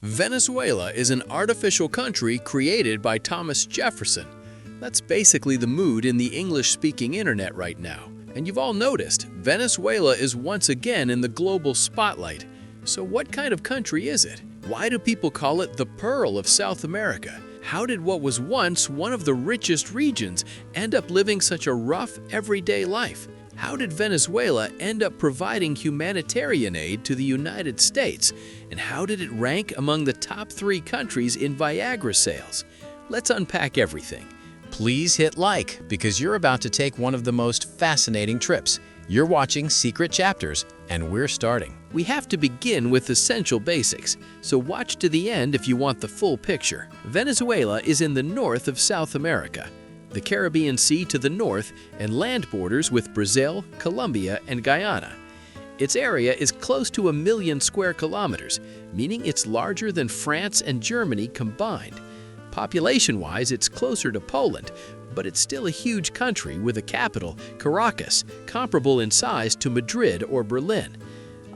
Venezuela is an artificial country created by Thomas Jefferson. That's basically the mood in the English-speaking internet right now. And you've all noticed, Venezuela is once again in the global spotlight. So what kind of country is it? Why do people call it the Pearl of South America? How did what was once one of the richest regions end up living such a rough, everyday life? How did Venezuela end up providing humanitarian aid to the United States? And how did it rank among the top 3 countries in Viagra sales? Let's unpack everything. Please hit like because you're about to take one of the most fascinating trips. You're watching Secret Chapters, and we're starting. We have to begin with essential basics, so watch to the end if you want the full picture. Venezuela is in the north of South America, the Caribbean Sea to the north, and land borders with Brazil, Colombia, and Guyana. Its area is close to 1 million square kilometers, meaning it's larger than France and Germany combined. Population-wise, it's closer to Poland, but it's still a huge country with a capital, Caracas, comparable in size to Madrid or Berlin.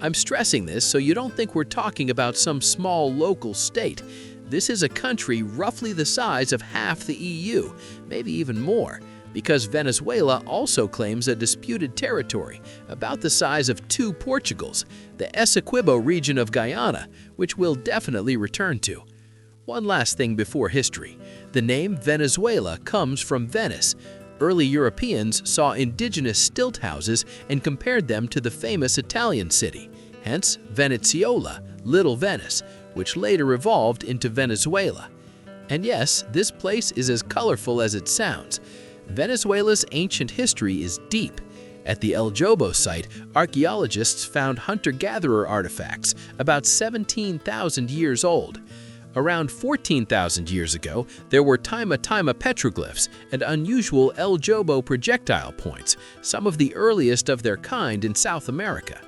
I'm stressing this so you don't think we're talking about some small local state. This is a country roughly the size of half the EU, maybe even more, because Venezuela also claims a disputed territory about the size of 2 Portugals, the Essequibo region of Guyana, which we'll definitely return to. One last thing before history. The name Venezuela comes from Venice. Early Europeans saw indigenous stilt houses and compared them to the famous Italian city, hence Veneziola, Little Venice, which later evolved into Venezuela. And yes, this place is as colorful as it sounds. Venezuela's ancient history is deep. At the El Jobo site, archaeologists found hunter-gatherer artifacts about 17,000 years old. Around 14,000 years ago, there were Taima petroglyphs and unusual El Jobo projectile points, some of the earliest of their kind in South America.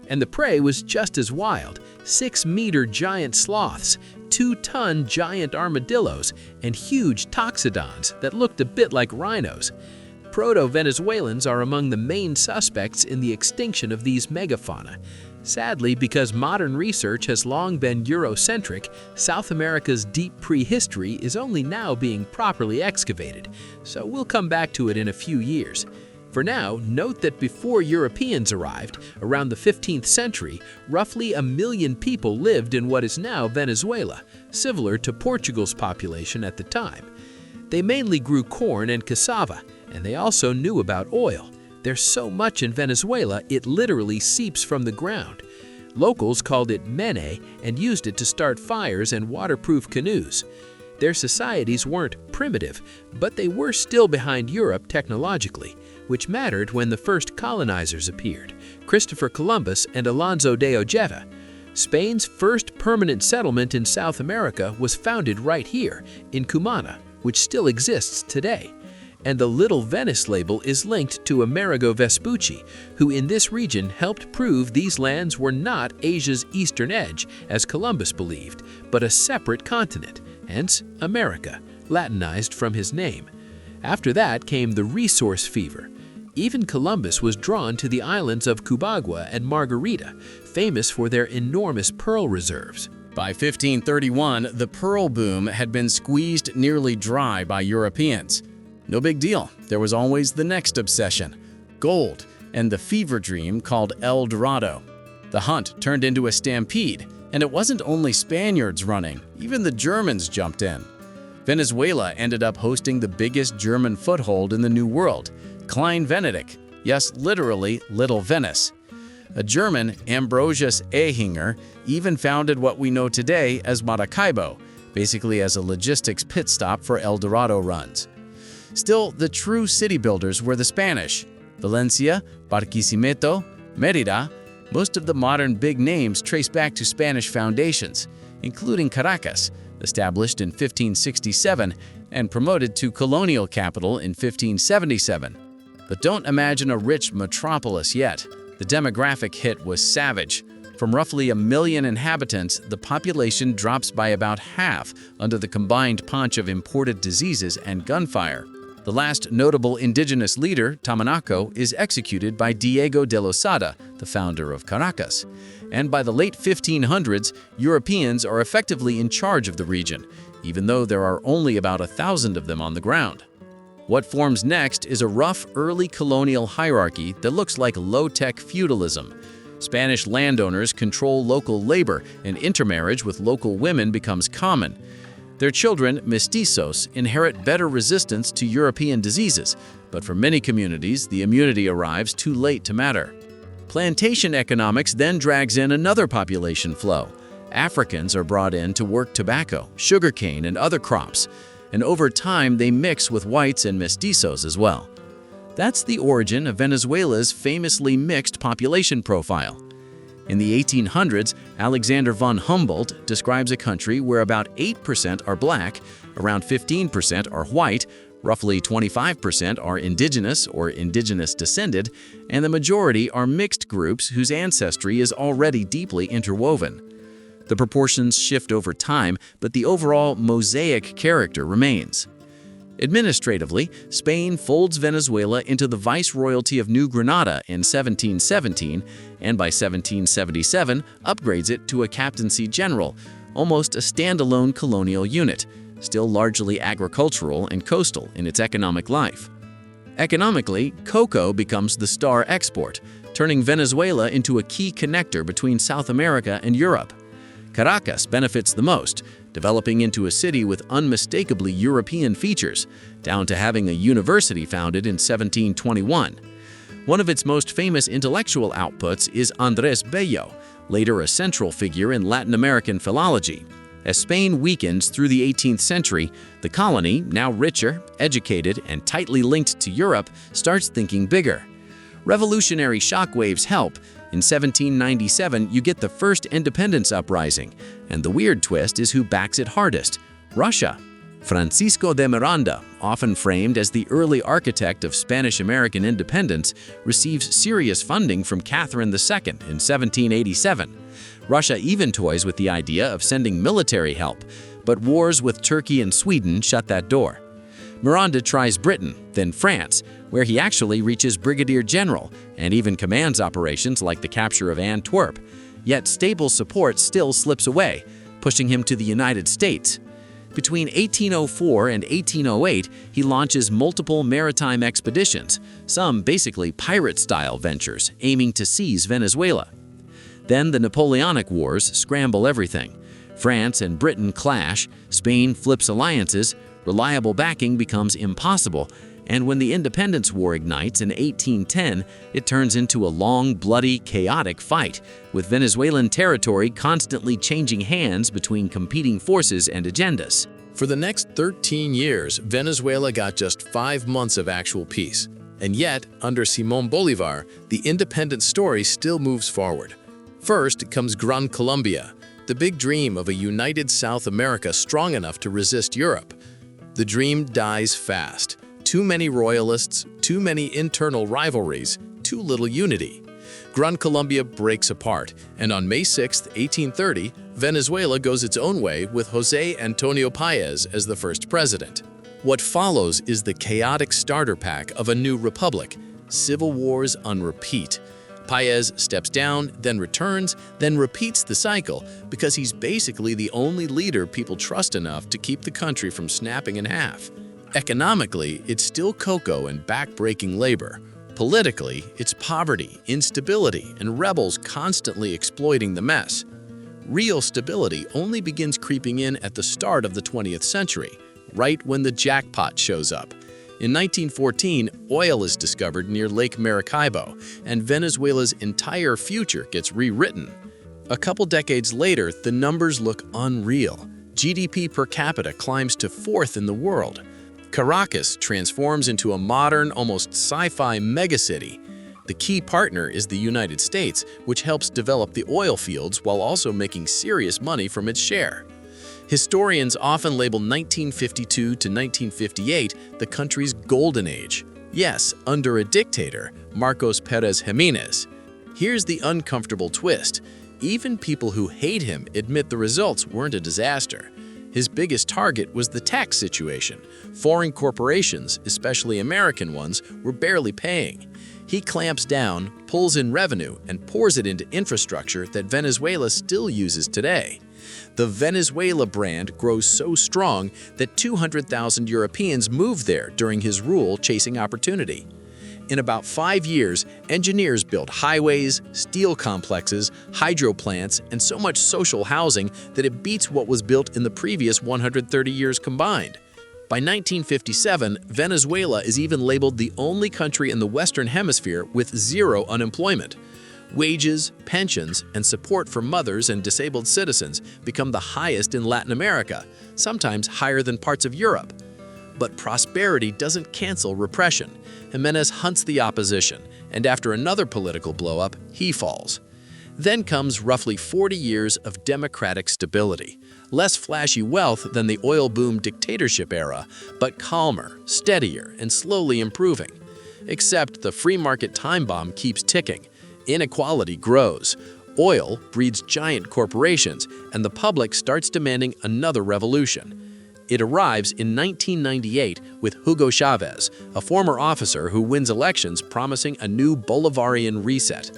And the prey was just as wild, 6-meter giant sloths, 2-ton giant armadillos, and huge toxodons that looked a bit like rhinos. Proto-Venezuelans are among the main suspects in the extinction of these megafauna. Sadly, because modern research has long been Eurocentric, South America's deep prehistory is only now being properly excavated, so we'll come back to it in a few years. For now, note that before Europeans arrived, around the 15th century, roughly 1 million people lived in what is now Venezuela, similar to Portugal's population at the time. They mainly grew corn and cassava, and they also knew about oil. There's so much in Venezuela, it literally seeps from the ground. Locals called it mene and used it to start fires and waterproof canoes. Their societies weren't primitive, but they were still behind Europe technologically, which mattered when the first colonizers appeared, Christopher Columbus and Alonso de Ojeda. Spain's first permanent settlement in South America was founded right here, in Cumana, which still exists today. And the Little Venice label is linked to Amerigo Vespucci, who in this region helped prove these lands were not Asia's eastern edge, as Columbus believed, but a separate continent, hence America, Latinized from his name. After that came the resource fever. Even Columbus was drawn to the islands of Cubagua and Margarita, famous for their enormous pearl reserves. By 1531, the pearl boom had been squeezed nearly dry by Europeans. No big deal, there was always the next obsession, gold, and the fever dream called El Dorado. The hunt turned into a stampede, and it wasn't only Spaniards running, even the Germans jumped in. Venezuela ended up hosting the biggest German foothold in the New World, Klein Venedig, yes, literally Little Venice. A German, Ambrosius Ehinger, even founded what we know today as Maracaibo, basically as a logistics pit stop for El Dorado runs. Still, the true city builders were the Spanish. Valencia, Barquisimeto, Mérida, most of the modern big names trace back to Spanish foundations, including Caracas, established in 1567 and promoted to colonial capital in 1577. But don't imagine a rich metropolis yet. The demographic hit was savage. From roughly 1 million inhabitants, the population drops by about half under the combined punch of imported diseases and gunfire. The last notable indigenous leader, Tamanaco, is executed by Diego de Losada, the founder of Caracas. And by the late 1500s, Europeans are effectively in charge of the region, even though there are only about 1,000 of them on the ground. What forms next is a rough early colonial hierarchy that looks like low-tech feudalism. Spanish landowners control local labor, and intermarriage with local women becomes common. Their children, mestizos, inherit better resistance to European diseases, but for many communities, the immunity arrives too late to matter. Plantation economics then drags in another population flow. Africans are brought in to work tobacco, sugarcane, and other crops, and over time they mix with whites and mestizos as well. That's the origin of Venezuela's famously mixed population profile. In the 1800s, Alexander von Humboldt describes a country where about 8% are black, around 15% are white, roughly 25% are indigenous or indigenous descended, and the majority are mixed groups whose ancestry is already deeply interwoven. The proportions shift over time, but the overall mosaic character remains. Administratively, Spain folds Venezuela into the Viceroyalty of New Granada in 1717, and by 1777 upgrades it to a captaincy general, almost a standalone colonial unit, still largely agricultural and coastal in its economic life. Economically, cocoa becomes the star export, turning Venezuela into a key connector between South America and Europe. Caracas benefits the most, developing into a city with unmistakably European features, down to having a university founded in 1721. One of its most famous intellectual outputs is Andrés Bello, later a central figure in Latin American philology. As Spain weakens through the 18th century, the colony, now richer, educated, and tightly linked to Europe, starts thinking bigger. Revolutionary shockwaves help. In 1797, you get the first independence uprising, and the weird twist is who backs it hardest: Russia. Francisco de Miranda, often framed as the early architect of Spanish-American independence, receives serious funding from Catherine II in 1787. Russia even toys with the idea of sending military help, but wars with Turkey and Sweden shut that door. Miranda tries Britain, then France, where he actually reaches brigadier general and even commands operations like the capture of Antwerp. Yet stable support still slips away, pushing him to the United States. Between 1804 and 1808, he launches multiple maritime expeditions, some basically pirate-style ventures aiming to seize Venezuela. Then the Napoleonic Wars scramble everything. France and Britain clash, Spain flips alliances, reliable backing becomes impossible, and when the Independence War ignites in 1810, it turns into a long, bloody, chaotic fight, with Venezuelan territory constantly changing hands between competing forces and agendas. For the next 13 years, Venezuela got just 5 months of actual peace. And yet, under Simón Bolívar, the independence story still moves forward. First comes Gran Colombia, the big dream of a united South America strong enough to resist Europe. The dream dies fast. Too many royalists, too many internal rivalries, too little unity. Gran Colombia breaks apart, and on May 6, 1830, Venezuela goes its own way with José Antonio Páez as the first president. What follows is the chaotic starter pack of a new republic, civil wars on repeat. Páez steps down, then returns, then repeats the cycle because he's basically the only leader people trust enough to keep the country from snapping in half. Economically, it's still cocoa and back-breaking labor. Politically, it's poverty, instability, and rebels constantly exploiting the mess. Real stability only begins creeping in at the start of the 20th century, right when the jackpot shows up. In 1914, oil is discovered near Lake Maracaibo, and Venezuela's entire future gets rewritten. A couple decades later, the numbers look unreal. GDP per capita climbs to 4th in the world. Caracas transforms into a modern, almost sci-fi megacity. The key partner is the United States, which helps develop the oil fields while also making serious money from its share. Historians often label 1952 to 1958 the country's golden age. Yes, under a dictator, Marcos Pérez Jiménez. Here's the uncomfortable twist. Even people who hate him admit the results weren't a disaster. His biggest target was the tax situation. Foreign corporations, especially American ones, were barely paying. He clamps down, pulls in revenue, and pours it into infrastructure that Venezuela still uses today. The Venezuela brand grows so strong that 200,000 Europeans moved there during his rule, chasing opportunity. In about 5 years, engineers built highways, steel complexes, hydro plants, and so much social housing that it beats what was built in the previous 130 years combined. By 1957, Venezuela is even labeled the only country in the Western Hemisphere with zero unemployment. Wages, pensions, and support for mothers and disabled citizens become the highest in Latin America, sometimes higher than parts of Europe. But prosperity doesn't cancel repression. Jimenez hunts the opposition, and after another political blow-up, he falls. Then comes roughly 40 years of democratic stability. Less flashy wealth than the oil boom dictatorship era, but calmer, steadier, and slowly improving. Except the free market time bomb keeps ticking. Inequality grows. Oil breeds giant corporations, and the public starts demanding another revolution. It arrives in 1998 with Hugo Chavez, a former officer who wins elections promising a new Bolivarian reset.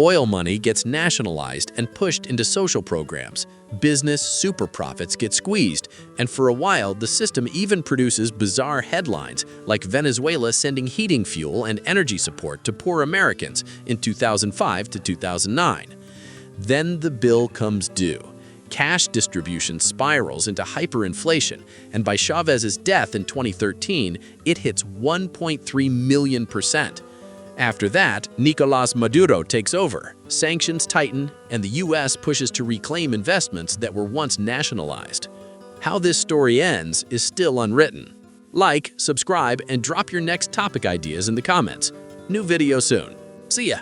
Oil money gets nationalized and pushed into social programs. Business super profits get squeezed, and for a while the system even produces bizarre headlines like Venezuela sending heating fuel and energy support to poor Americans in 2005 to 2009. Then the bill comes due. Cash distribution spirals into hyperinflation, and by Chavez's death in 2013, it hits 1.3 million%. After that, Nicolás Maduro takes over, sanctions tighten, and the U.S. pushes to reclaim investments that were once nationalized. How this story ends is still unwritten. Like, subscribe, and drop your next topic ideas in the comments. New video soon. See ya!